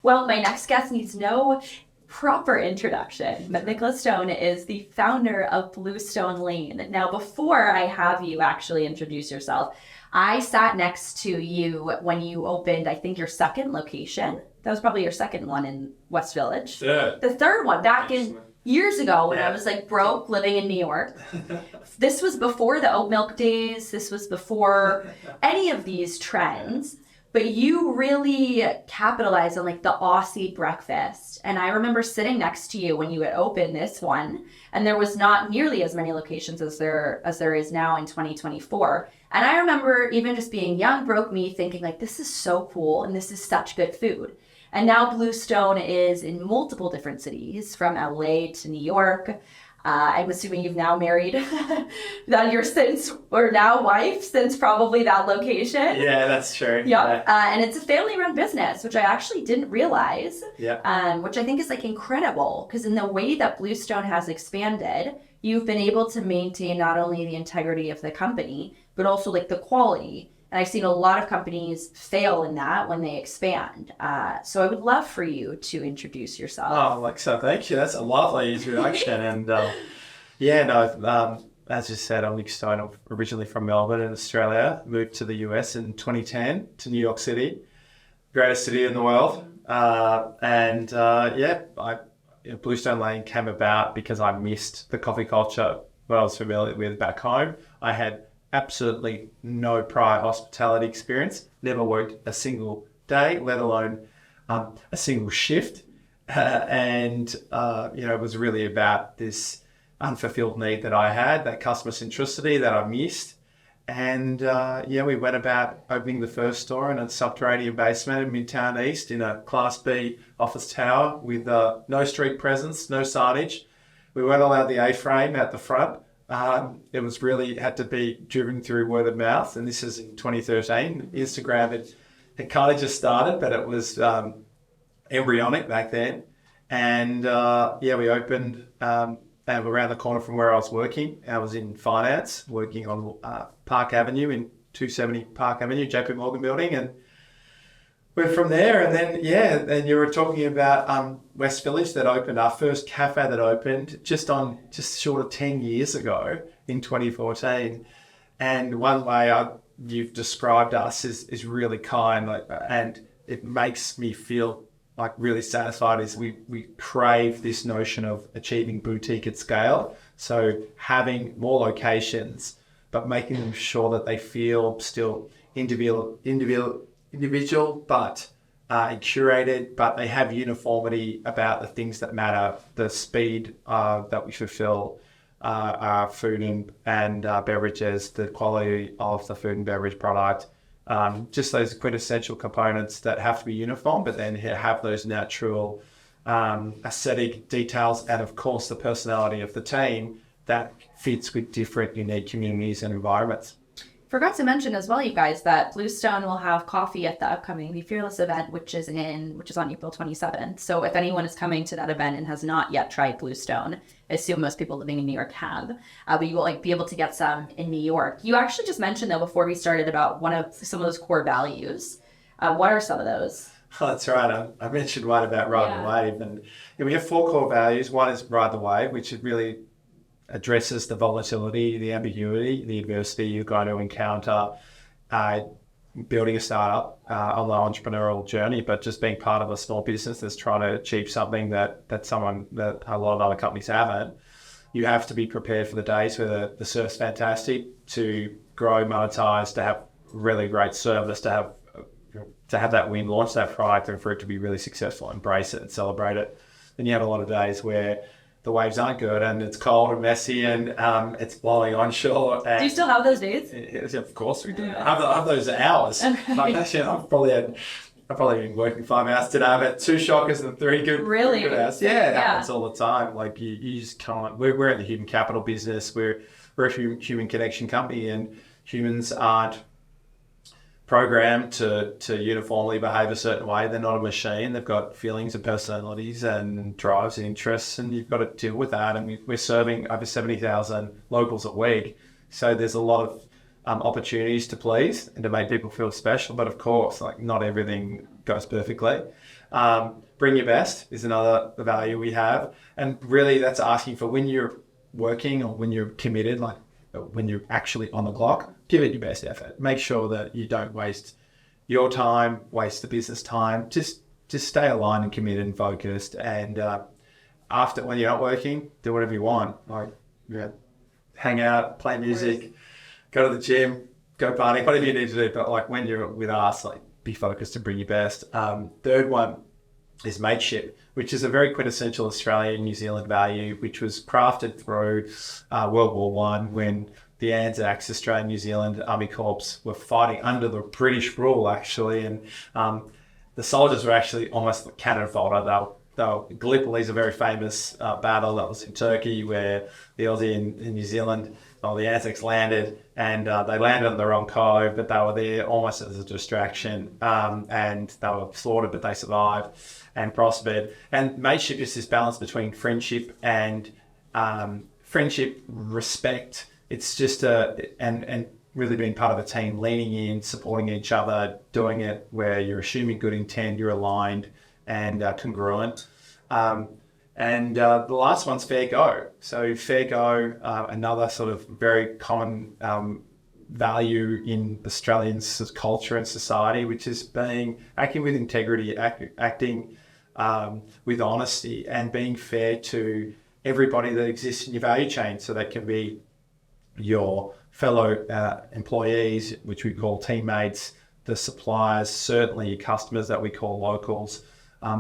Well, my next guest needs no proper introduction, but Nicholas Stone is the founder of Bluestone Lane. Now, before I have you actually introduce yourself, I sat next to you when you opened, I think, your second location. That was probably your second one in West Village. Third. The third one back in years ago when I was like broke living in New York. This was before the oat milk days. This was before any of these trends. But you really capitalized on like the Aussie breakfast. And I remember sitting next to you when you had opened this one, and there was not nearly as many locations as there is now in 2024. And I remember even just being young, broke me, thinking like, this is so cool and this is such good food. And now Bluestone is in multiple different cities, from LA to New York. I'm assuming you've now married your now wife since probably that location. Yeah, that's true. Yeah. And it's a family-run business, which I actually didn't realize. Yeah. Which I think is like incredible, because in the way that Bluestone has expanded, you've been able to maintain not only the integrity of the company, but also like the quality. And I've seen a lot of companies fail in that when they expand. So I would love for you to introduce yourself. Oh, thank you. That's a lovely introduction. And as you said, I'm Nick Stone. I'm originally from Melbourne in Australia. Moved to the US in 2010 to New York City, greatest city in the world. Bluestone Lane came about because I missed the coffee culture that I was familiar with back home. I had absolutely no prior hospitality experience, never worked a single day, let alone a single shift. It was really about this unfulfilled need that I had, that customer centricity that I missed. And we went about opening the first store in a subterranean basement in Midtown East in a Class B office tower with no street presence, no signage. We weren't allowed the A-frame at the front. It was really had to be driven through word of mouth, and this is in 2013. Instagram had kind of just started, but it was embryonic back then. And we opened around the corner from where I was working. I was in finance, working on Park Avenue in 270 Park Avenue, JP Morgan building, and went from there. And then you were talking about West Village that opened, our first cafe that opened just short of 10 years ago in 2014. And one way you've described us is really kind, and it makes me feel like really satisfied is we crave this notion of achieving boutique at scale. So having more locations, but making them sure that they feel still individual, but curated, but they have uniformity about the things that matter, the speed that we fulfill our food and beverages, the quality of the food and beverage product, just those quintessential components that have to be uniform, but then have those natural aesthetic details, and of course the personality of the team that fits with different unique communities and environments. Forgot to mention as well, you guys, that Bluestone will have coffee at the upcoming Be Fearless event, which is on April 27th. So if anyone is coming to that event and has not yet tried Bluestone, I assume most people living in New York have, but you will be able to get some in New York. You actually just mentioned though before we started about some of those core values. What are some of those? Oh, that's right. I mentioned one about ride the wave, and we have 4 core values. One is ride the wave, which is really addresses the volatility, the ambiguity, the adversity you're going to encounter building a startup on the entrepreneurial journey, but just being part of a small business that's trying to achieve something that a lot of other companies haven't. You have to be prepared for the days where the surf's fantastic, to grow, monetize, to have really great service, to have that win, launch that product, and for it to be really successful, embrace it and celebrate it. Then you have a lot of days where the waves aren't good and it's cold and messy and it's blowing onshore. Do you still have those days? Yeah, of course we do. I have those hours. Actually, I've probably been working 5 hours today. I've had 2 shockers and 3 good hours. Yeah, it happens all the time. Like you just can't. We're in the human capital business. We're a human connection company, and humans aren't programmed to uniformly behave a certain way. They're not a machine. They've got feelings and personalities and drives and interests, and you've got to deal with that. And we're serving over 70,000 locals a week. So there's a lot of opportunities to please and to make people feel special. But of course, not everything goes perfectly. Bring your best is another value we have. And really that's asking for when you're working or when you're committed, like when you're actually on the clock, give it your best effort. Make sure that you don't waste your time, waste the business time. Just stay aligned and committed and focused. And after, when you're not working, do whatever you want. Like, hang out, play music, go to the gym, go party, whatever you need to do. But like when you're with us, like be focused and bring your best. Third one is mateship, which is a very quintessential Australian New Zealand value, which was crafted through World War One when the Anzacs, Australian New Zealand Army Corps, were fighting under the British rule, actually. And the soldiers were actually almost like cannon fodder. Gallipoli is a very famous battle that was in Turkey where the Aussie in New Zealand, the Anzacs landed, and they landed on the wrong cove, but they were there almost as a distraction, and they were slaughtered, but they survived and prospered. And mateship is this balance between friendship and respect. It's just and really being part of a team, leaning in, supporting each other, doing it where you're assuming good intent, you're aligned and congruent. And the last one's fair go. So fair go, another sort of very common value in Australian culture and society, which is acting with integrity, acting with honesty, and being fair to everybody that exists in your value chain. So that can be your fellow employees, which we call teammates, the suppliers, certainly your customers that we call locals.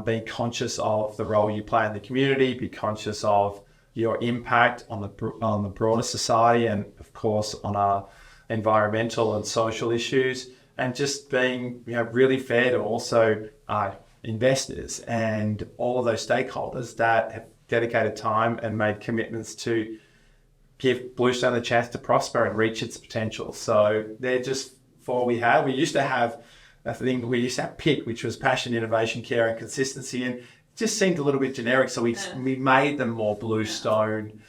Being conscious of the role you play in the community, be conscious of your impact on the broader society, and of course on our environmental and social issues, and just being really fair to also investors and all of those stakeholders that have dedicated time and made commitments to give Bluestone the chance to prosper and reach its potential. So they're just four we have. We used to have PIC, which was passion, innovation, care, and consistency, and it just seemed a little bit generic. So we made them more Bluestone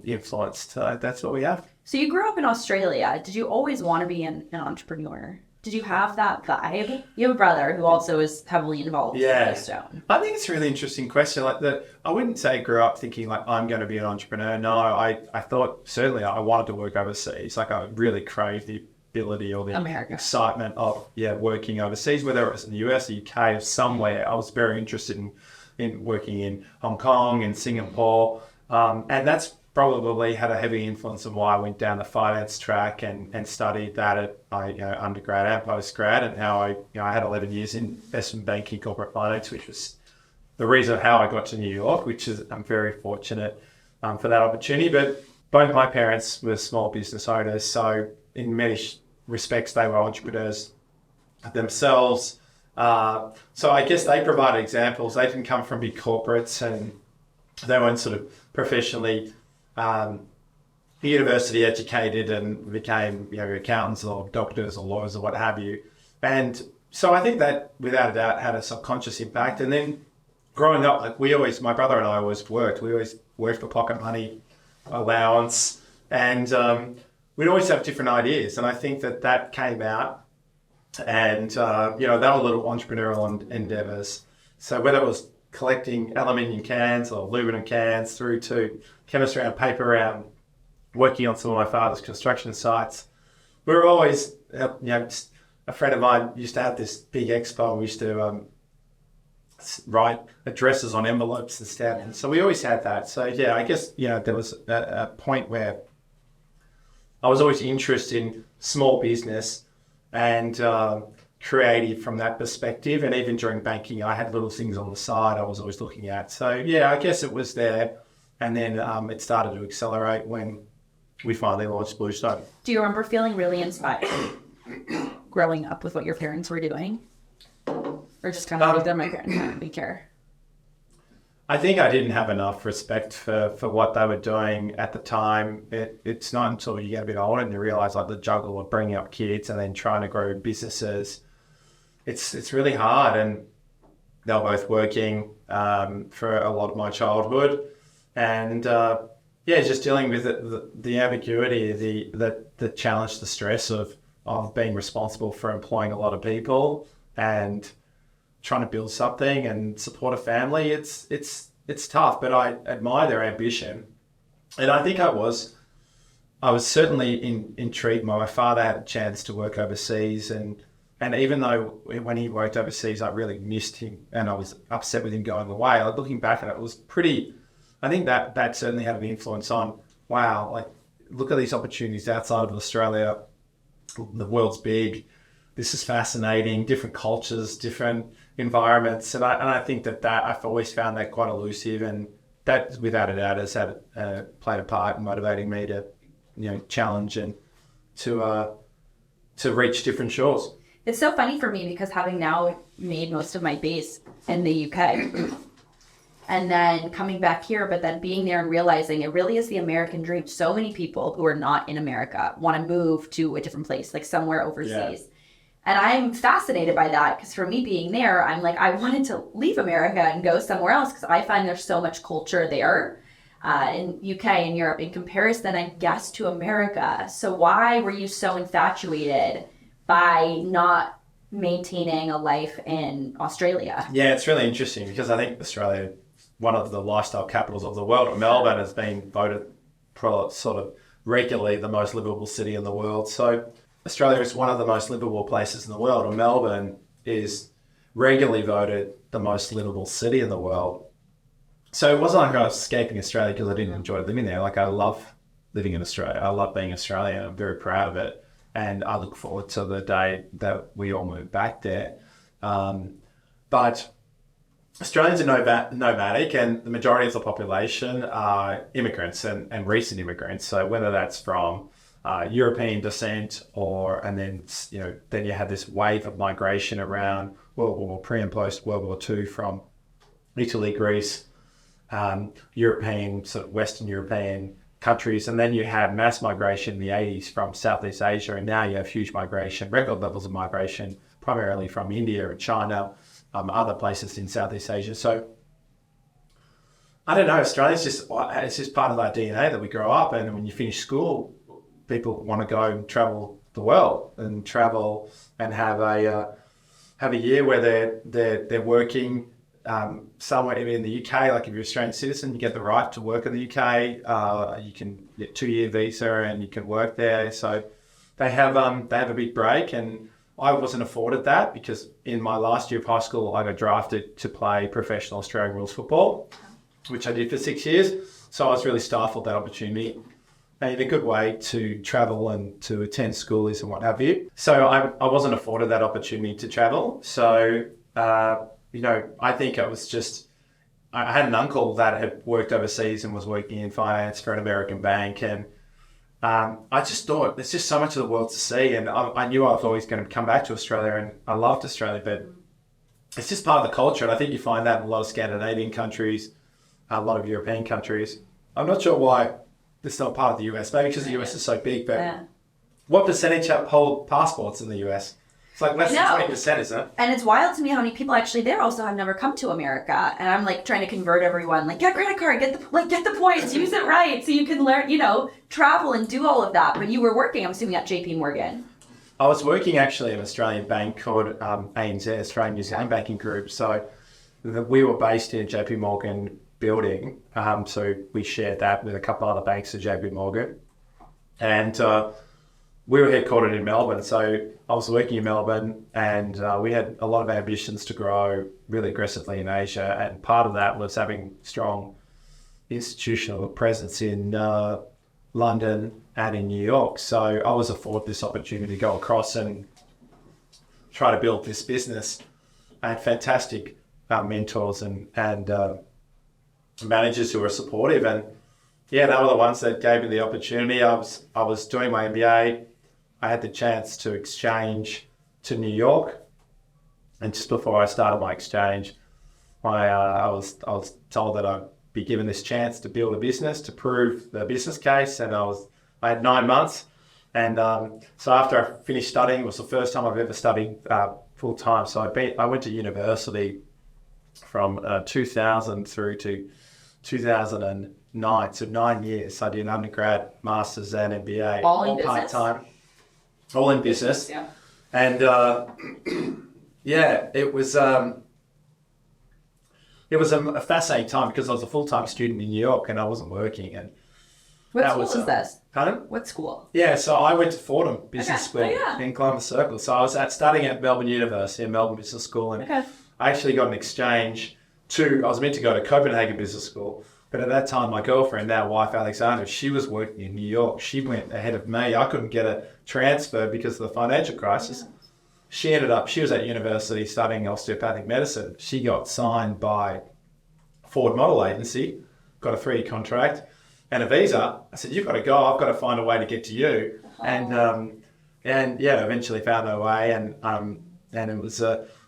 influenced. So that's what we have. So you grew up in Australia. Did you always want to be an entrepreneur? Did you have that vibe? You have a brother who also is heavily involved in Bluestone. I think it's a really interesting question. I wouldn't say I grew up thinking like I'm going to be an entrepreneur. No, I thought certainly I wanted to work overseas. Like I really craved the ability or the excitement of working overseas, whether it was in the US, the UK, or somewhere. I was very interested in working in Hong Kong and Singapore, and that's probably had a heavy influence on why I went down the finance track and studied that at undergrad and postgrad, and how I had 11 years in investment banking, corporate finance, which was the reason how I got to New York, which is I'm very fortunate for that opportunity. But both my parents were small business owners, so in many respects they were entrepreneurs themselves. So I guess they provided examples. They didn't come from big corporates, and they weren't sort of professionally university educated and became accountants or doctors or lawyers or what have you. And so I think that without a doubt had a subconscious impact. And then growing up, my brother and I always worked. We always worked for pocket money, allowance, and we'd always have different ideas. And I think that came out, and they were little entrepreneurial endeavors. So whether it was collecting aluminium cans or aluminum cans through to chemistry and paper round, working on some of my father's construction sites, we were always, just a friend of mine used to have this big expo. We used to write addresses on envelopes and stuff. And so we always had that. So I guess, there was a point where I was always interested in small business and creative from that perspective. And even during banking, I had little things on the side I was always looking at. So I guess it was there. And then it started to accelerate when we finally launched Bluestone. Do you remember feeling really inspired growing up with what your parents were doing? Or just kind of looked at my parents and didn't care? I think I didn't have enough respect for what they were doing at the time. It's not until you get a bit older and you realise the juggle of bringing up kids and then trying to grow businesses. It's really hard, and they were both working for a lot of my childhood. And just dealing with the ambiguity, the challenge, the stress of being responsible for employing a lot of people and trying to build something and support a family, it's tough, but I admire their ambition. And I think I was certainly intrigued. My father had a chance to work overseas, and even though when he worked overseas, I really missed him and I was upset with him going away. Looking back at it, it was pretty, I think that certainly had an influence on, wow, like, look at these opportunities outside of Australia. The world's big. This is fascinating. Different cultures, different environments. And I think that I've always found that quite elusive, and that without a doubt has played a part in motivating me to, challenge and to reach different shores. It's so funny for me because having now made most of my base in the UK and then coming back here, but then being there and realizing it really is the American dream. So many people who are not in America want to move to a different place, like somewhere overseas. Yeah. And I'm fascinated by that because for me being there, I'm like, I wanted to leave America and go somewhere else because I find there's so much culture there in UK and Europe in comparison, I guess, to America. So why were you so infatuated by not maintaining a life in Australia? Yeah, it's really interesting because I think Australia, one of the lifestyle capitals of the world, and Melbourne has been voted sort of regularly the most livable city in the world. So Australia is one of the most livable places in the world, and Melbourne is regularly voted the most livable city in the world. So it wasn't like I was escaping Australia because I didn't enjoy living there. Like, I love living in Australia. I love being Australian. I'm very proud of it. And I look forward to the day that we all move back there. But Australians are nomadic, and the majority of the population are immigrants and recent immigrants. So whether that's from European descent and then you had this wave of migration around pre and post World War II from Italy, Greece, European, sort of Western European countries, and then you had mass migration in the 80s from Southeast Asia, and now you have huge migration, record levels of migration, primarily from India and China, other places in Southeast Asia. So I don't know, Australia's it's just part of our DNA that we grow up, and when you finish school, people want to go and travel the world and travel and have a year where they're working somewhere in the UK. Like, if you're an Australian citizen, you get the right to work in the UK. You can get 2-year visa and you can work there. So they have a big break, and I wasn't afforded that because in my last year of high school, I got drafted to play professional Australian rules football, which I did for 6 years. So I was really stifled that opportunity. And a good way to travel and to attend schoolies and what have you. So I wasn't afforded that opportunity to travel. So, I think it was just, I had an uncle that had worked overseas and was working in finance for an American bank. And I just thought there's just so much of the world to see. And I knew I was always going to come back to Australia, and I loved Australia, but it's just part of the culture. And I think you find that in a lot of Scandinavian countries, a lot of European countries. I'm not sure why it's not part of the US, maybe because the US is so big, but what percentage hold passports in the US? It's like less than 20%, isn't it? And it's wild to me how many people actually there also have never come to America. And I'm like trying to convert everyone, like, get a credit card, get the points, use it right so you can learn, travel and do all of that. But you were working, I'm assuming, at JP Morgan. I was working actually at an Australian bank called ANZ, Australian New Zealand Banking Group. So we were based in JP Morgan building, so we shared that with a couple other banks at JP Morgan, and we were headquartered in Melbourne. So I was working in Melbourne, and we had a lot of ambitions to grow really aggressively in Asia, and part of that was having strong institutional presence in London and in New York. So I was afforded this opportunity to go across and try to build this business. I had fantastic mentors and managers who were supportive, and they were the ones that gave me the opportunity. I was doing my MBA. I had the chance to exchange to New York, and just before I started my exchange, I was told that I'd be given this chance to build a business, to prove the business case, and I had 9 months, and so after I finished studying, it was the first time I've ever studied full time. So I went to university from 2000 through to 2009, so 9 years. I did undergrad, masters, and MBA, all part-time, all in business. Yeah. And it was it was a fascinating time because I was a full-time student in New York and I wasn't working. And What that school was, is this? Pardon? What school? Yeah, so I went to Fordham Business School yeah. in Columbus Circle. So I was studying at Melbourne University and Melbourne Business School, and I actually got an exchange I was meant to go to Copenhagen Business School, but at that time my girlfriend, now wife Alexandra, she was working in New York. She went ahead of me. I couldn't get a transfer because of the financial crisis. She was at university studying osteopathic medicine. She got signed by Ford Model Agency, got a 3-year contract and a visa. I said, you've got to go. I've got to find a way to get to you. And eventually found a way. And it was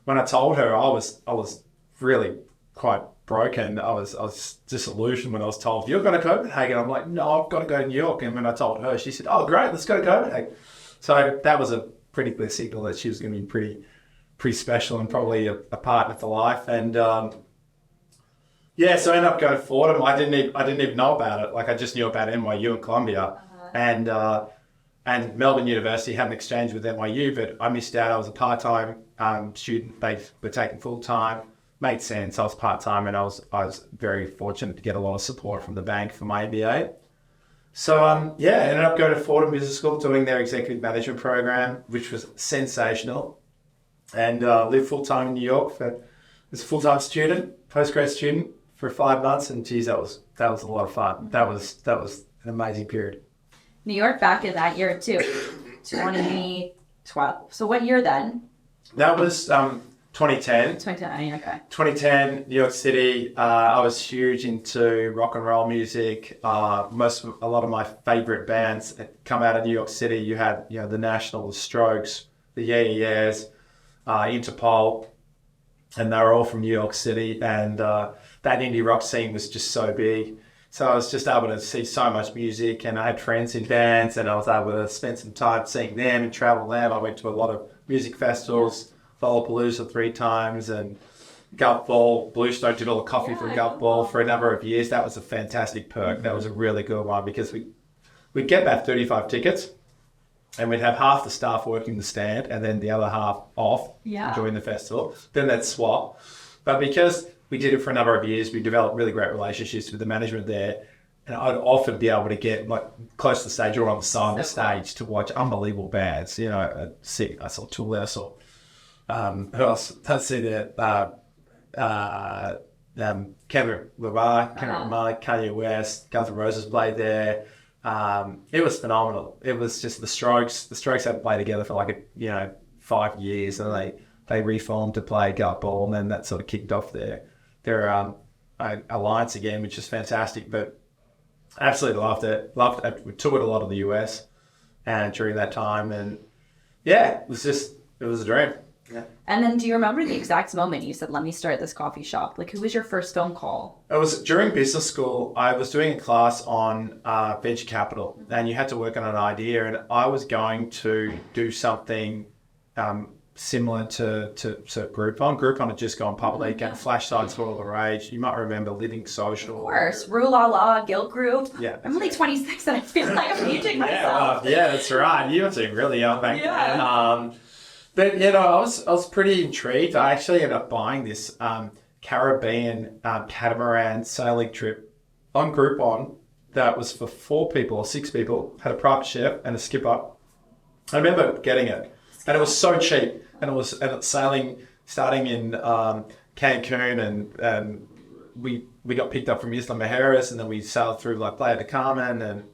when I told her, I was really quite broken. I was disillusioned when I was told, you're going to Copenhagen. I'm like, no, I've got to go to New York. And when I told her, she said, oh, great, let's go to Copenhagen. So that was a pretty clear signal that she was going to be pretty special and probably a partner for life. And so I ended up going to Fordham. I didn't even know about it. Like I just knew about NYU and Columbia, and Melbourne University had an exchange with NYU, but I missed out. I was a part-time student. They were taking full-time. Made sense. I was part-time, and I was very fortunate to get a lot of support from the bank for my MBA. So ended up going to Fordham Business School, doing their executive management program, which was sensational, and lived full-time in New York as a full-time student, postgrad student for 5 months, and geez, that was a lot of fun. That was an amazing period. New York back in that year too, 2012. So what year then? That was 2010. 2010. Okay. 2010, New York City. I was huge into rock and roll music. A lot of my favorite bands had come out of New York City. You had the National, the Strokes, the Yeah Yeah Yeahs, Interpol, and they were all from New York City. And that indie rock scene was just so big. So I was just able to see so much music, and I had friends in bands, and I was able to spend some time seeing them and travel them. I went to a lot of music festivals, Lollapalooza 3 times, and Gulf Ball. Bluestone did all the coffee for Gulf Ball for a number of years. That was a fantastic perk. Mm-hmm. That was a really good one because we'd get about 35 tickets, and we'd have half the staff working the stand and then the other half off during the festival. Then they'd swap. But because we did it for a number of years, we developed really great relationships with the management there. And I'd often be able to get close to the stage or on the side of the stage to watch unbelievable bands. I saw Tool, I saw who else? Let's see there. Kendrick Lamar, Kanye West, Guns N' Roses played there. It was phenomenal. It was just the Strokes. The Strokes hadn't played together for 5 years, and they reformed to play Gulf Ball, and then that sort of kicked off their alliance again, which is fantastic. But absolutely loved it. We toured a lot of the US and during that time, and it was a dream. Yeah. And then do you remember the exact moment you said, let me start this coffee shop? Who was your first phone call? It was during business school. I was doing a class on venture capital, and you had to work on an idea, and I was going to do something similar to Groupon. Groupon had just gone public, and flash sites were all the rage. You might remember Living Social. Of course. Rue La La, Guild Group. Yeah. I'm only 26 and I feel like I'm aging myself. That's right. You were doing really young back then. But, I was pretty intrigued. I actually ended up buying this Caribbean catamaran sailing trip on Groupon that was for 4 people or 6 people, had a private chef and a skipper. I remember getting it, and it was so cheap. And it was sailing, starting in Cancun, and we got picked up from Isla Mujeres, and then we sailed through Playa del Carmen, and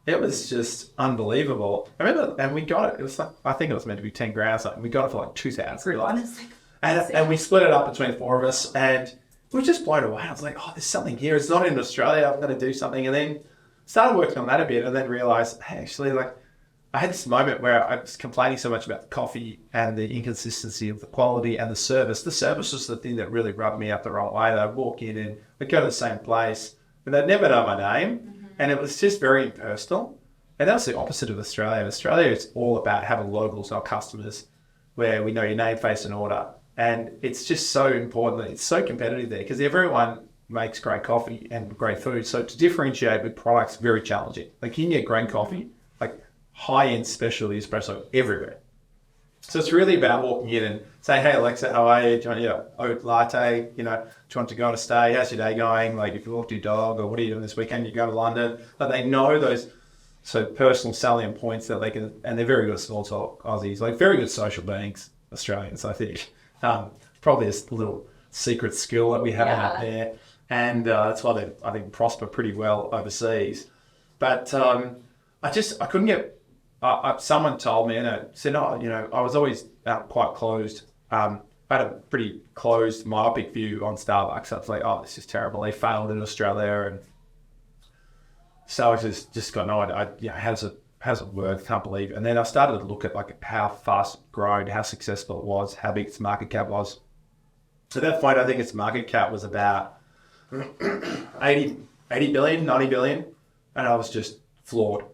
it was just unbelievable. I remember, and we got it. It was I think it was meant to be 10 grand or something. We got it for $2,000. And we split it up between the 4 of us, and we were just blown away. I was like, oh, there's something here. It's not in Australia. I'm going to do something. And then started working on that a bit, and then realized, hey, actually, I had this moment where I was complaining so much about the coffee and the inconsistency of the quality and the service. The service was the thing that really rubbed me up the wrong way. I'd walk in and I'd go to the same place, but they'd never know my name. Mm-hmm. And it was just very impersonal. And that was the opposite of Australia. In Australia, it's all about having locals, not customers, where we know your name, face, and order. And it's just so important. It's so competitive there because everyone makes great coffee and great food. So to differentiate with products is very challenging. You can get great coffee, high-end specialty espresso everywhere. So it's really about walking in and saying, hey, Alexa, how are you? Do you want your oat latte? Do you want to go on a stay? How's your day going? Like, if you walk your dog, or what are you doing this weekend? You go to London. But they know those personal salient points that they can, and they're very good at small talk, Aussies, like very good social beings, Australians, I think. Probably a little secret skill that we have out there. And that's why they, I think, prosper pretty well overseas. But I couldn't get... someone told me, and said, I was always quite closed. I had a pretty closed, myopic view on Starbucks. I was like, oh, this is terrible. They failed in Australia. And so I just got no idea. How does it work? Can't believe it. And then I started to look at like how fast it grown, how successful it was, how big its market cap was. So at that point, I think its market cap was about 80 billion, 90 billion. And I was just floored.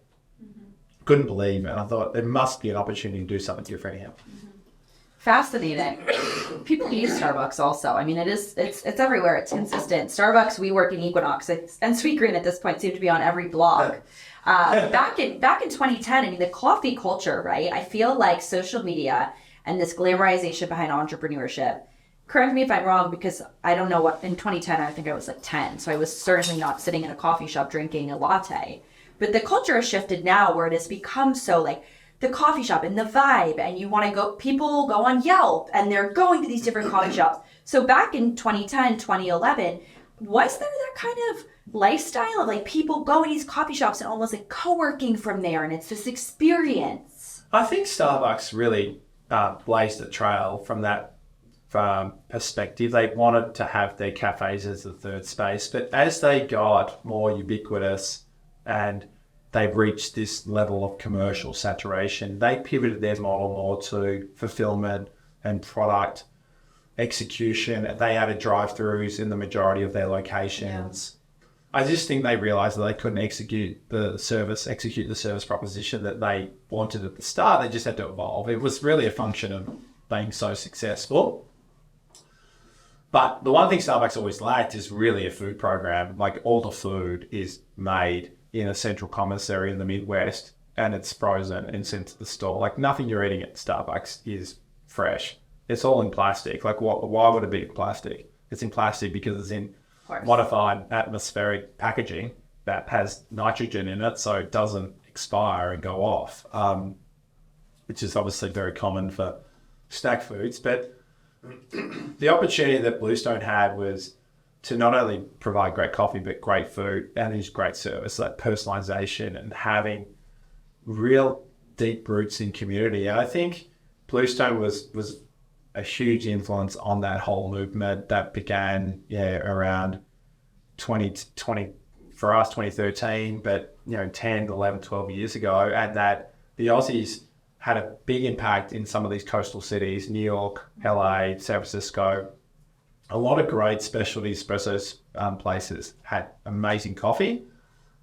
Couldn't believe it. And I thought there must be an opportunity to do something different here. Fascinating. People use Starbucks also. I mean, it's everywhere. It's consistent. Starbucks, WeWork, and Equinox, and Sweetgreen at this point seem to be on every blog. Back in 2010, I mean, the coffee culture, right? I feel like social media and this glamorization behind entrepreneurship. Correct me if I'm wrong, because I don't know what, in 2010, I think I was like 10. So I was certainly not sitting in a coffee shop drinking a latte. But the culture has shifted now where it has become so like the coffee shop and the vibe, and you want to go, people go on Yelp and they're going to these different coffee shops. So back in 2010, 2011, was there that kind of lifestyle of like people going to these coffee shops and almost like co-working from there, and it's this experience? I think Starbucks really blazed a trail from that perspective. They wanted to have their cafes as the third space, but as they got more ubiquitous and they've reached this level of commercial saturation, they pivoted their model more to fulfillment and product execution. They added drive-throughs in the majority of their locations. Yeah. I just think they realized that they couldn't execute the service proposition that they wanted at the start. They just had to evolve. It was really a function of being so successful. But the one thing Starbucks always lacked is really a food program. Like, all the food is made in a central commissary in the Midwest, and it's frozen and sent to the store. Like, nothing you're eating at Starbucks is fresh. It's all in plastic. Like, why would it be in plastic? It's in plastic because it's in modified atmospheric packaging that has nitrogen in it, so it doesn't expire and go off, which is obviously very common for snack foods. But the opportunity that Bluestone had was to not only provide great coffee, but great food and use great service, like personalization and having real deep roots in community. And I think Bluestone was a huge influence on that whole movement that began around 2020 for us, 2013, but 10, 11, 12 years ago, and that the Aussies had a big impact in some of these coastal cities, New York, LA, San Francisco. A lot of great specialty espresso places had amazing coffee,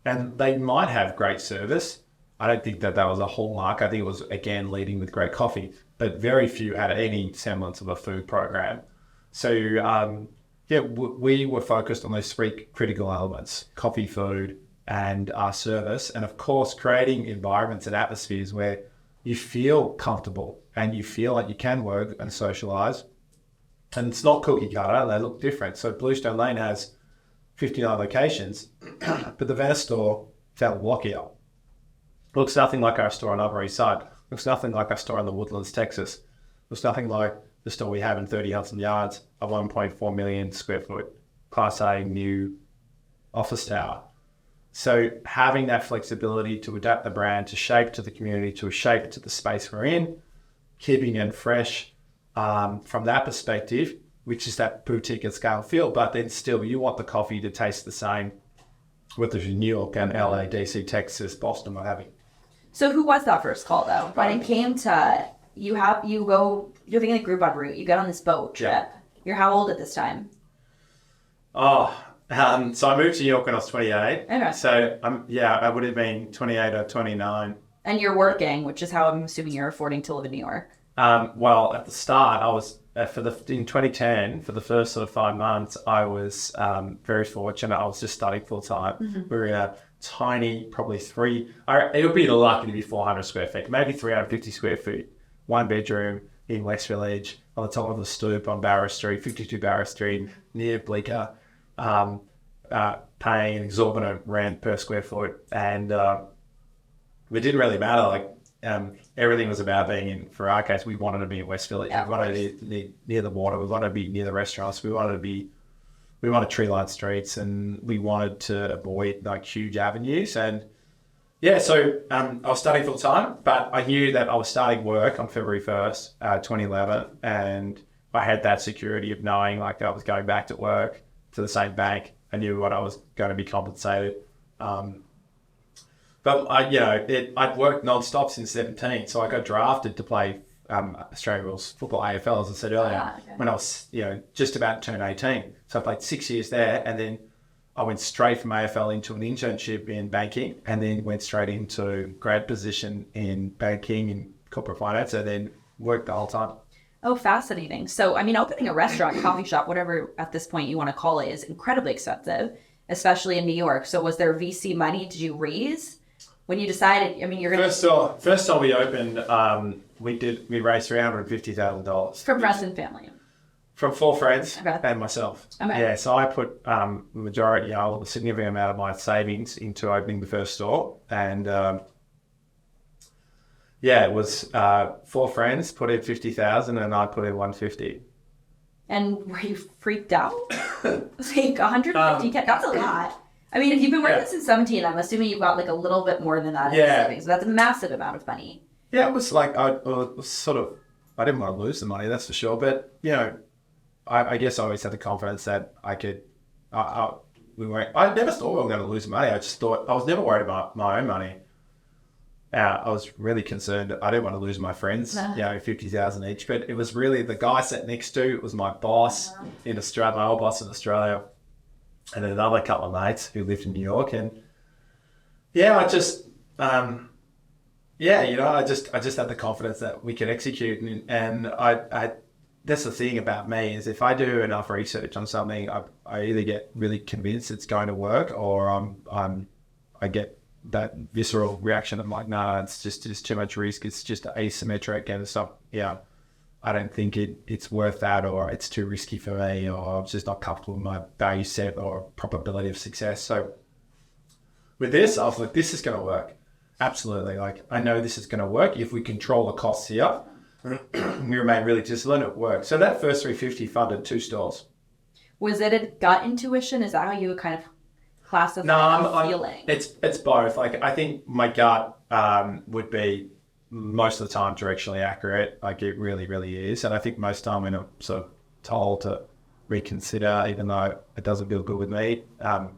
and they might have great service. I don't think that was a hallmark. I think it was, again, leading with great coffee, but very few had any semblance of a food program. So, we were focused on those three critical elements: coffee, food, and service. And of course, creating environments and atmospheres where you feel comfortable and you feel like you can work and socialize. And it's not cookie cutter, they look different. So Bluestone Lane has 59 locations, but the Venice store felt Lockyer. Looks nothing like our store on Upper East Side. Looks nothing like our store in the Woodlands, Texas. Looks nothing like the store we have in 30 Hudson Yards, a 1.4 million square foot Class A new office tower. So having that flexibility to adapt the brand, to shape to the community, to shape it to the space we're in, keeping it fresh from that perspective, which is that boutique and scale feel, but then still you want the coffee to taste the same, whether it's New York and LA, DC, Texas, Boston, what have you. So who was that first call though? When it came to you're thinking the group en route, you get on this boat trip. Yeah. You're how old at this time? So I moved to New York when I was 28. Okay. So I would have been 28 or 29. And you're working, which is how I'm assuming you're affording to live in New York. Well, at the start, I was in 2010 for the first sort of 5 months. I was very fortunate. I was just studying full time. Mm-hmm. We were in a tiny, probably it would be lucky to be 400 square feet, maybe 350 square feet one bedroom in West Village on the top of the stoop on Barrow Street, 52 Barrow Street, near Bleecker, paying an exorbitant rent per square foot. And it didn't really matter. Like everything was about being for our case, we wanted to be in West Village. We wanted to be near the water. We wanted to be near the restaurants. We wanted tree-lined streets, and we wanted to avoid like huge avenues. And yeah, so I was studying full time, but I knew that I was starting work on February 1st, 2011, and I had that security of knowing like I was going back to work to the same bank. I knew what I was going to be compensated. But I'd worked non-stop since 17, so I got drafted to play Australian rules football AFL, as I said earlier, when I was just about to turn 18. So I played 6 years there, and then I went straight from AFL into an internship in banking, and then went straight into grad position in banking and corporate finance, and then worked the whole time. Oh, fascinating. So, I mean, opening a restaurant, coffee shop, whatever at this point you want to call it, is incredibly expensive, especially in New York. So was there VC money? Did you raise when you decided, I mean, you're going to... First time we opened, we raised $350,000. From friends and family? From 4 friends and myself. Okay. Yeah, so I put a significant amount of my savings into opening the first store. And it was 4 friends put in $50,000 and I put in $150,000. And were you freaked out? Like $150K, that's a lot. I mean, if you've been working since 17, I'm assuming you've got like a little bit more than that in savings. So that's a massive amount of money. Yeah, it was like, I didn't want to lose the money, that's for sure. But, I guess I always had the confidence that I could, I never thought we were going to lose money. I just thought, I was never worried about my own money. I was really concerned. I didn't want to lose my friends, $50,000 each. But it was really the guy sat next to, it was my boss in Australia, my old boss in Australia, and then another couple of mates who lived in New York. And I just, I just had the confidence that we could execute. And I that's the thing about me is if I do enough research on something, I either get really convinced it's going to work, or I get that visceral reaction. I'm like, nah, it's too much risk. It's just asymmetric and stuff. Yeah, I don't think it's worth that, or it's too risky for me, or I'm just not comfortable with my value set or probability of success. So with this, I was like, this is going to work. Absolutely. Like, I know this is going to work if we control the costs here. We remain really disciplined, it worked. So that first 350 funded 2 stores. Was it a gut intuition? Is that how you would kind of classify feeling? It's both. Like, I think my gut would be most of the time directionally accurate. Like, it really, really is. And I think most time when I'm sort of told to reconsider, even though it doesn't feel good with me, the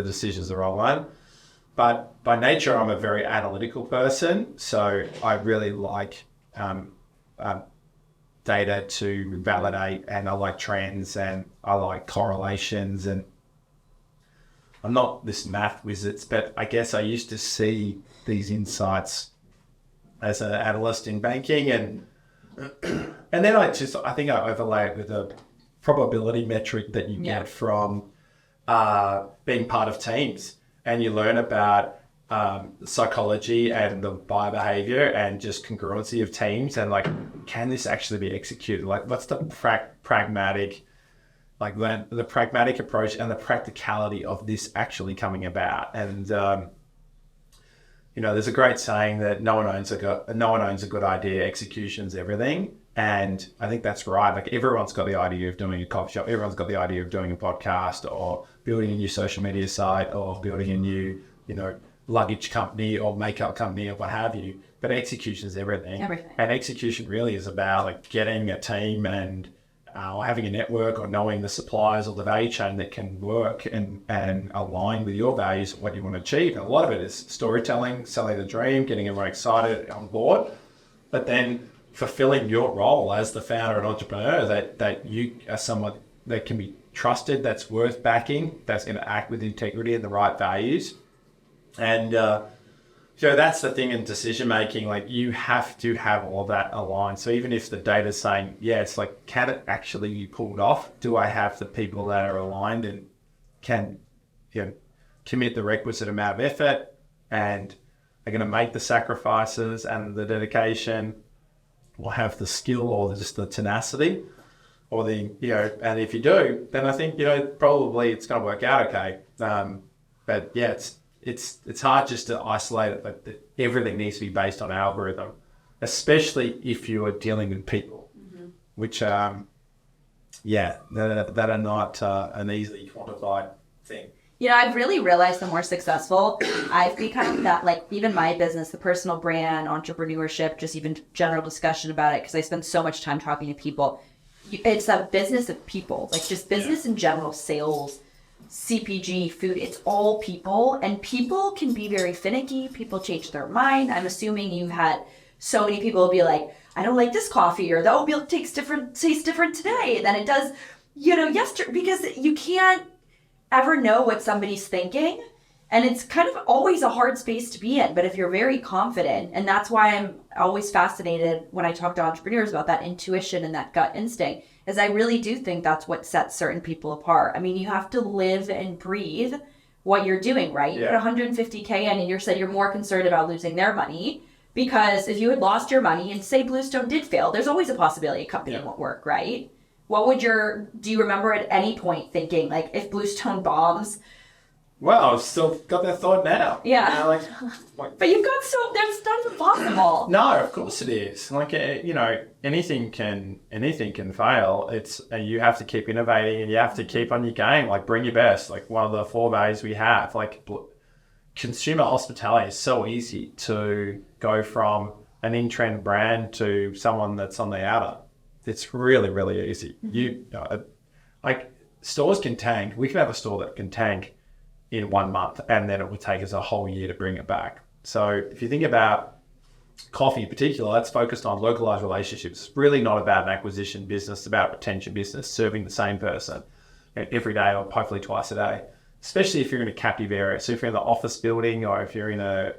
decision's the wrong one. But by nature, I'm a very analytical person. So I really like data to validate, and I like trends, and I like correlations, and I'm not this math wizard, but I guess I used to see these insights as an analyst in banking, and then I think I overlay it with a probability metric that you get from being part of teams, and you learn about psychology and the buyer behavior and just congruency of teams, and like, can this actually be executed? Like, what's the pragmatic, like the pragmatic approach and the practicality of this actually coming about? And there's a great saying that no one owns a good idea, execution's everything. And I think that's right. Like, everyone's got the idea of doing a coffee shop, everyone's got the idea of doing a podcast, or building a new social media site, or building a new luggage company or makeup company or what have you, but execution is everything. And execution really is about like getting a team and or having a network, or knowing the suppliers or the value chain that can work and align with your values, what you want to achieve. And a lot of it is storytelling, selling the dream, getting everyone excited on board, but then fulfilling your role as the founder and entrepreneur, that you are someone that can be trusted, that's worth backing, that's going to act with integrity and the right values. And that's the thing in decision making. Like, you have to have all that aligned. So even if the data's saying, it's like, can it actually be pulled off? Do I have the people that are aligned and can commit the requisite amount of effort and are going to make the sacrifices and the dedication or have the skill or just the tenacity or the, and if you do, then I think, probably it's going to work out okay. But yeah, it's hard just to isolate it, but everything needs to be based on algorithm, especially if you are dealing with people, which, that are not an easily quantified thing. I've really realized the more successful I've become that, like, even my business, the personal brand, entrepreneurship, just even general discussion about it, because I spend so much time talking to people. It's a business of people, like just business in general, sales, CPG, food, it's all people, and people can be very finicky. People change their mind. I'm assuming you had so many people be like, I don't like this coffee, or the oat milk tastes different today than it does, yesterday, because you can't ever know what somebody's thinking. And it's kind of always a hard space to be in. But if you're very confident, and that's why I'm always fascinated when I talk to entrepreneurs about that intuition and that gut instinct, is I really do think that's what sets certain people apart. I mean, you have to live and breathe what you're doing, right? You put 150K in, and you said you're more concerned about losing their money, because if you had lost your money and say Bluestone did fail, there's always a possibility a company won't work, right? What would do you remember at any point thinking, like, if Bluestone bombs? Well, I've still got that thought now. Yeah. But you've got there's nothing possible. No, of course it is. Like, anything can fail. You have to keep innovating, and you have to keep on your game. Like, bring your best. Like, one of the 4 ways we have, like, consumer hospitality is so easy to go from an in-trend brand to someone that's on the outer. It's really, really easy. Stores can tank. We can have a store that can tank in 1 month, and then it would take us a whole year to bring it back. So if you think about coffee in particular, that's focused on localized relationships. It's really not about an acquisition business, it's about retention business, serving the same person every day, or hopefully twice a day, especially if you're in a captive area. So if you're in the office building, or if you're in a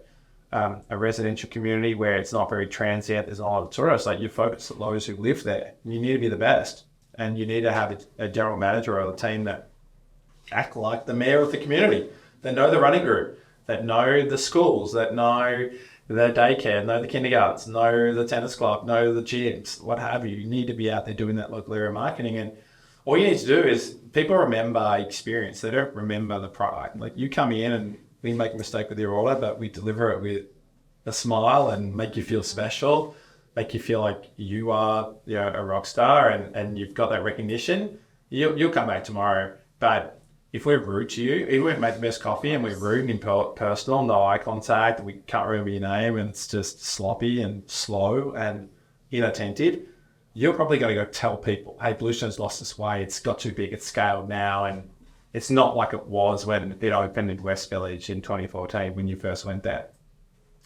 residential community where it's not very transient, there's a lot of tourists, like, you focus on those who live there. You need to be the best, and you need to have a general manager or a team that act like the mayor of the community, that know the running group, that know the schools, that know the daycare, know the kindergartens, know the tennis club, know the gyms, what have you. You need to be out there doing that local area marketing. And all you need to do is, people remember experience. They don't remember the product. Like, you come in and we make a mistake with your order, but we deliver it with a smile and make you feel special, make you feel like you are, a rock star, and you've got that recognition. You'll come back tomorrow. But if we're rude to you, if we make the best coffee and we're rude and impersonal, no eye contact, and we can't remember your name, and it's just sloppy and slow and inattentive, you're probably going to go tell people, hey, Bluestone's lost its way, it's got too big, it's scaled now, and it's not like it was when it opened in West Village in 2014 when you first went there.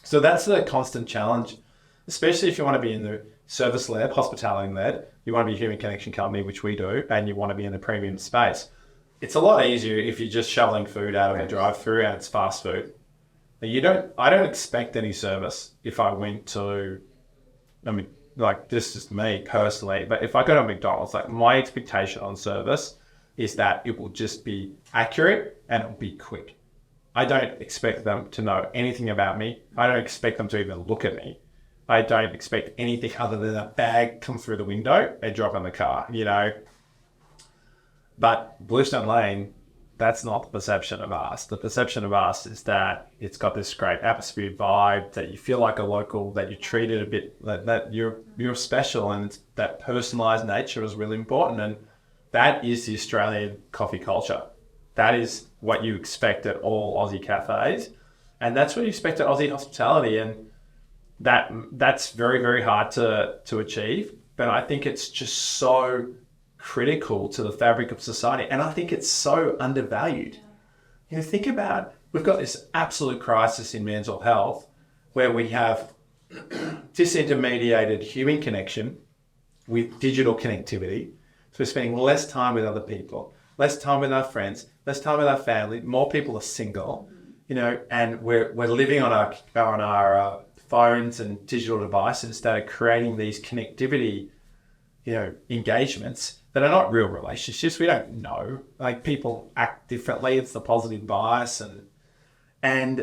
So that's the constant challenge, especially if you want to be in the service-led, hospitality-led, you want to be a human connection company, which we do, and you want to be in the premium space. It's a lot easier if you're just shoveling food out of a drive-through and it's fast food. I don't expect any service if I went to, this is me personally, but if I go to McDonald's, like, my expectation on service is that it will just be accurate and it will be quick. I don't expect them to know anything about me. I don't expect them to even look at me. I don't expect anything other than a bag come through the window and drop in the car, But Bluestone Lane, that's not the perception of us. The perception of us is that it's got this great atmosphere vibe, that you feel like a local, that you're treated a bit, that you're special, and it's, that personalised nature is really important. And that is the Australian coffee culture. That is what you expect at all Aussie cafes. And that's what you expect at Aussie hospitality. And that's very, very hard to achieve. But I think it's just so critical to the fabric of society. And I think it's so undervalued. Think about, we've got this absolute crisis in mental health where we have disintermediated human connection with digital connectivity. So we're spending less time with other people, less time with our friends, less time with our family. More people are single, and we're living on our phones and digital devices that are creating these connectivity, engagements that are not real relationships. We don't know. Like, people act differently. It's the positive bias, and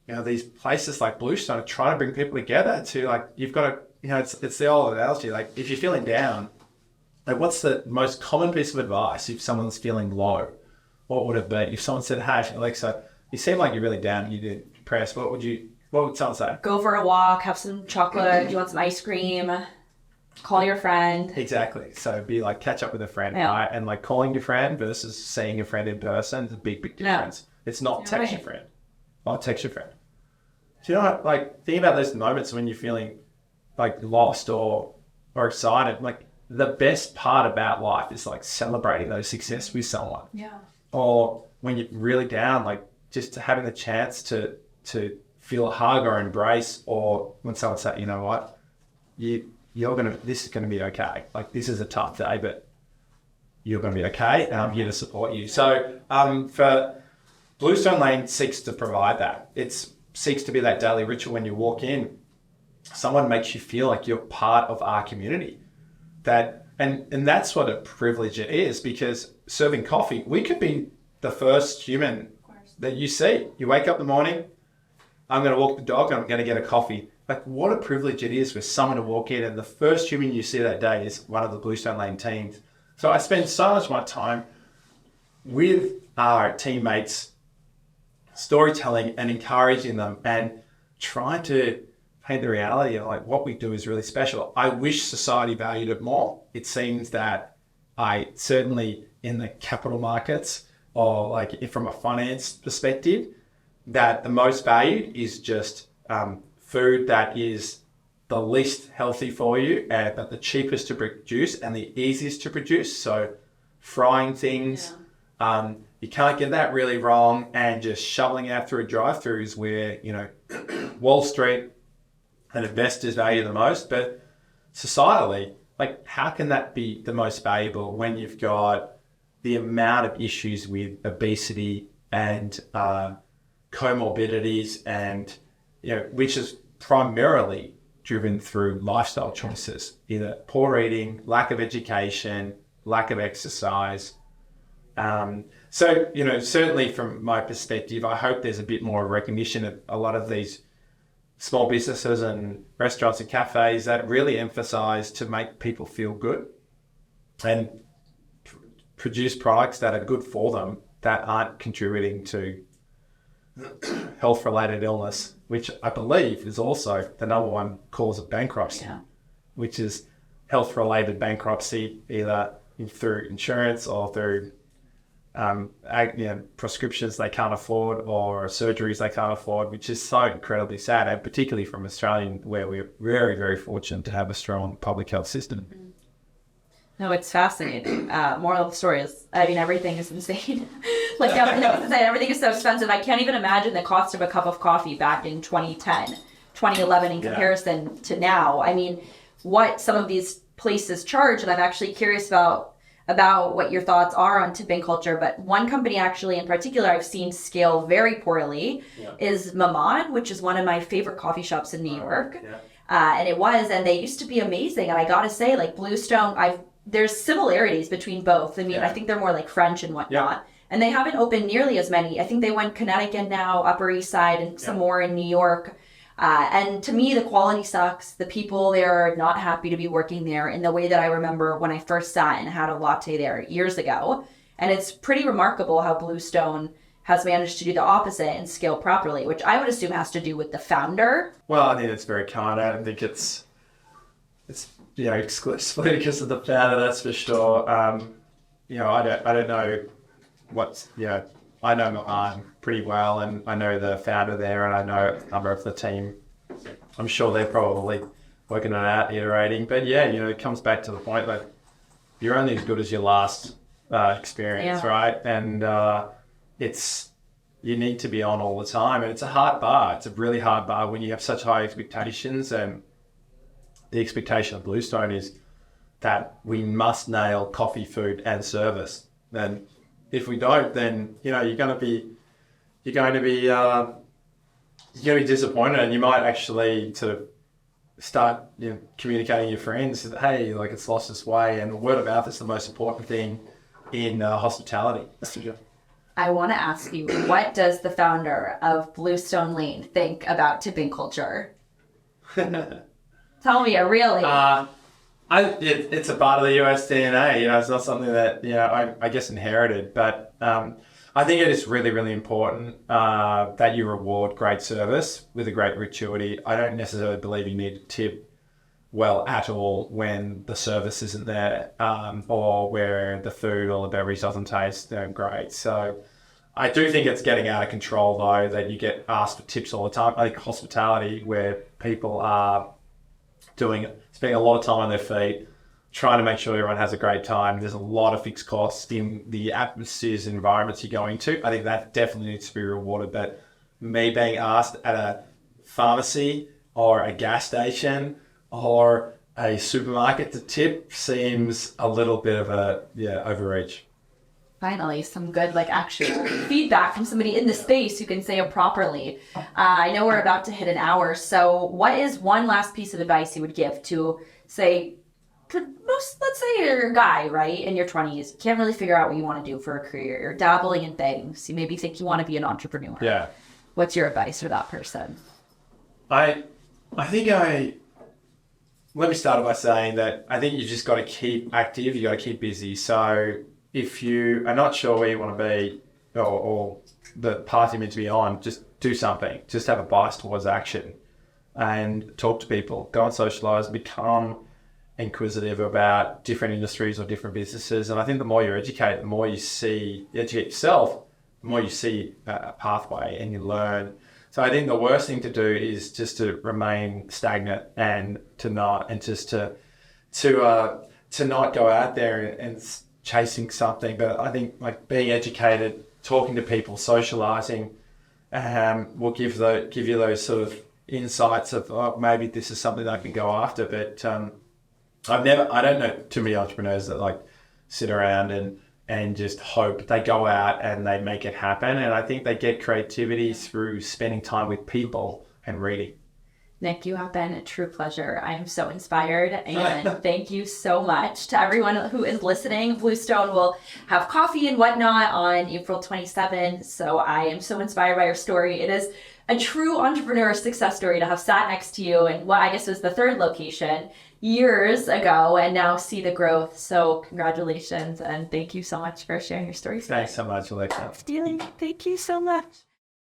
these places like Bluestone are trying to bring people together to, like, you've got to it's the old analogy. Like, if you're feeling down, like, what's the most common piece of advice if someone's feeling low? What would it be? If someone said, "Hey, Alexa, you seem like you're really down, you're depressed," what would someone say? Go for a walk, have some chocolate, do you want some ice cream, call your friend. Exactly. So it'd be like, catch up with a friend, right? And like, calling your friend versus seeing a friend in person is a big difference. It's not text your friend. Not text your friend. Do you know what, like, think about those moments when you're feeling like lost or excited. Like, the best part about life is like celebrating those success with someone. Yeah. Or when you're really down, like, just having the chance to feel a hug or embrace, or when someone says, "You know what, this is gonna be okay. Like, this is a tough day, but you're gonna be okay, and I'm here to support you." So for Bluestone Lane seeks to provide that. It seeks to be that daily ritual when you walk in. Someone makes you feel like you're part of our community. And that's what a privilege it is, because serving coffee, we could be the first human that you see. You wake up in the morning, I'm going to walk the dog and I'm going to get a coffee. Like, what a privilege it is for someone to walk in and the first human you see that day is one of the Bluestone Lane teams. So I spend so much of my time with our teammates, storytelling and encouraging them and trying to paint the reality of, like, what we do is really special. I wish society valued it more. It seems that certainly in the capital markets, or like from a finance perspective, that the most valued is just food that is the least healthy for you, but the cheapest to produce and the easiest to produce. So frying things, you can't get that really wrong, and just shoveling out through drive-throughs where, Wall Street and investors value the most. But societally, like, how can that be the most valuable when you've got the amount of issues with obesity and comorbidities, and which is primarily driven through lifestyle choices, either poor eating, lack of education, lack of exercise. So certainly from my perspective, I hope there's a bit more recognition of a lot of these small businesses and restaurants and cafes that really emphasize to make people feel good and produce products that are good for them, that aren't contributing to health-related illness, which I believe is also the number one cause of bankruptcy, which is health-related bankruptcy, either through insurance or through prescriptions they can't afford, or surgeries they can't afford, which is so incredibly sad, and particularly from Australia, where we're very, very fortunate to have a strong public health system. No, it's fascinating. Moral of the story is, everything is insane. Everything is so expensive. I can't even imagine the cost of a cup of coffee back in 2010, 2011 in comparison to now. What some of these places charge, and I'm actually curious about what your thoughts are on tipping culture. But one company actually in particular I've seen scale very poorly is Mamad, which is one of my favorite coffee shops in New York. And they used to be amazing. And I got to say, like, Bluestone, there's similarities between both. I think they're more like French and whatnot. And they haven't opened nearly as many. I think they went Connecticut now, Upper East Side, and some more in New York. And to me, the quality sucks. The people there are not happy to be working there in the way that I remember when I first sat and had a latte there years ago. And it's pretty remarkable how Bluestone has managed to do the opposite and scale properly, which I would assume has to do with the founder. Well, I think it's very kind. I don't think it's exclusively because of the founder, that's for sure. I don't know what's, I know Mamad pretty well, and I know the founder there, and I know a number of the team. I'm sure they're probably working it out, iterating. But it comes back to the point that you're only as good as your last experience, right? And you need to be on all the time, and it's a hard bar. It's a really hard bar when you have such high expectations, and the expectation of Bluestone is that we must nail coffee, food, and service. And if we don't, then you're going to be disappointed, and you might actually sort of start communicating to your friends that, hey, like, it's lost its way, and word of mouth is the most important thing in hospitality. I want to ask you, what does the founder of Bluestone Lane think about tipping culture? Tell Tell me, really. It's a part of the US DNA. It's not something that I guess inherited, but I think it is really, really important that you reward great service with a great gratuity. I don't necessarily believe you need to tip well at all when the service isn't there, or where the food or the beverage doesn't taste great. So I do think it's getting out of control, though, that you get asked for tips all the time. I think hospitality, where people are spending a lot of time on their feet, trying to make sure everyone has a great time. There's a lot of fixed costs in the atmospheres and environments you're going to. I think that definitely needs to be rewarded. But me being asked at a pharmacy or a gas station or a supermarket to tip seems a little bit of overreach. Finally, some good actual feedback from somebody in the space who can say it properly. I know we're about to hit an hour, so what is one last piece of advice you would give to, let's say you're a guy, right, in your 20s, you can't really figure out what you want to do for a career, you're dabbling in things, you maybe think you want to be an entrepreneur. Yeah. What's your advice for that person? I think let me start by saying that I think you just got to keep active, you got to keep busy. So if you are not sure where you want to be or the path you're meant to be on, just do something. Just have a bias towards action and talk to people. Go and socialise, become inquisitive about different industries or different businesses. And I think the more you educate, the more you educate yourself, the more you see a pathway and you learn. So I think the worst thing to do is just to remain stagnant and to not go out there and chasing something. But I think being educated, talking to people, socializing, will give you those sort of insights of maybe this is something that I can go after. But I don't know too many entrepreneurs that sit around and just hope. They go out and they make it happen. And I think they get creativity through spending time with people and reading. Nick, you have been a true pleasure. I am so inspired, and thank you so much. To everyone who is listening, Bluestone will have coffee and whatnot on April 27th. So I am so inspired by your story. It is a true entrepreneur success story to have sat next to you in what I guess was the third location years ago and now see the growth. So congratulations, and thank you so much for sharing your story today. Thanks so much, Alexa. Thank you so much.